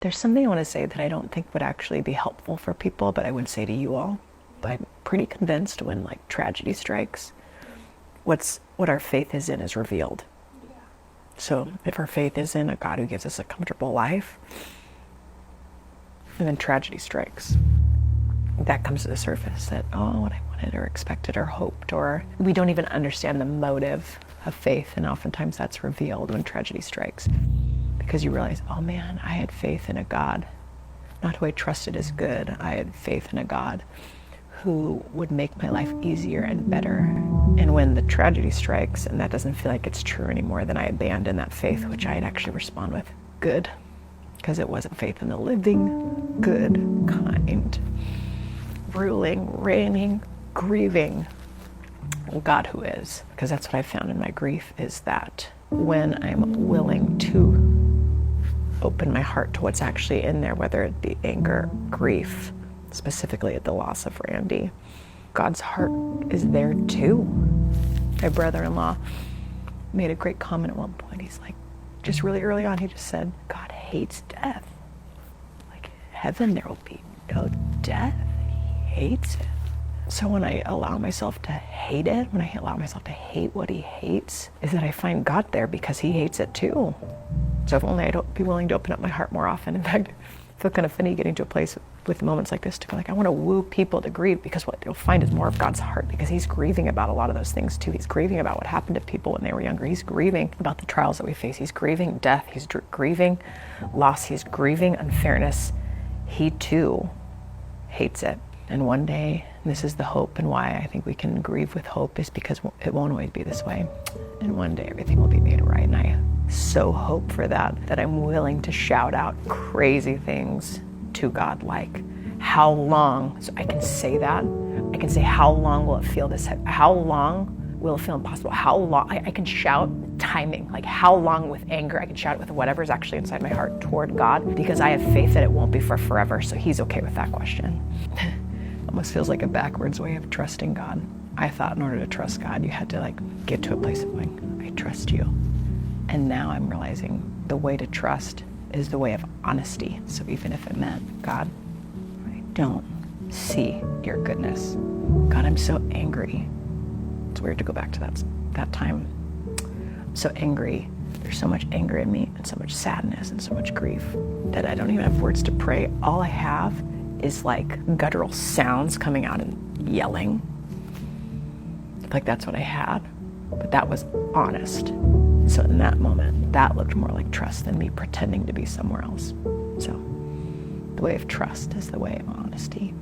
There's something I want to say that I don't think would actually be helpful for people, but I would say to you all. I'm pretty convinced when like tragedy strikes, what our faith is in is revealed. So if our faith is in a God who gives us a comfortable life, and then tragedy strikes, that comes to the surface that, oh, what I wanted or expected or hoped, or we don't even understand the motive of faith, and oftentimes that's revealed when tragedy strikes. Because you realize, oh man, I had faith in a God, not who I trusted as good. I had faith in a God who would make my life easier and better. And when the tragedy strikes and that doesn't feel like it's true anymore, then I abandon that faith, which I'd actually respond with good, because it wasn't faith in the living, good, kind, ruling, reigning, grieving God who is. Because that's what I found in my grief, is that when I'm willing to open my heart to what's actually in there, whether it be anger, grief, specifically at the loss of Randy, God's heart is there too. My brother-in-law made a great comment at one point. He's like, just really early on, he just said, God hates death. Like heaven, there will be no death. He hates it. So when I allow myself to hate it, when I allow myself to hate what he hates, is that I find God there because he hates it too. So if only I'd be willing to open up my heart more often. In fact, I feel kind of funny getting to a place with moments like this to be like, I want to woo people to grieve, because what you'll find is more of God's heart, because he's grieving about a lot of those things too. He's grieving about what happened to people when they were younger. He's grieving about the trials that we face. He's grieving death. He's grieving loss. He's grieving unfairness. He too hates it. And one day, and this is the hope and why I think we can grieve with hope, is because it won't always be this way. And one day everything will be made right. And I so hope for that I'm willing to shout out crazy things to God, like, how long, so I can say that, I can say, how long will it feel this, how long will it feel impossible, how long, I can shout timing, like how long with anger, I can shout it with whatever's actually inside my heart toward God, because I have faith that it won't be for forever, so he's okay with that question. Almost feels like a backwards way of trusting God. I thought in order to trust God, you had to like get to a place of going, I trust you. And now I'm realizing the way to trust is the way of honesty. So even if it meant, God, I don't see your goodness. God, I'm so angry. It's weird to go back to that time. I'm so angry. There's so much anger in me and so much sadness and so much grief that I don't even have words to pray. All I have is like guttural sounds coming out and yelling. Like that's what I had, but that was honest. So in that moment, that looked more like trust than me pretending to be somewhere else. So the way of trust is the way of honesty.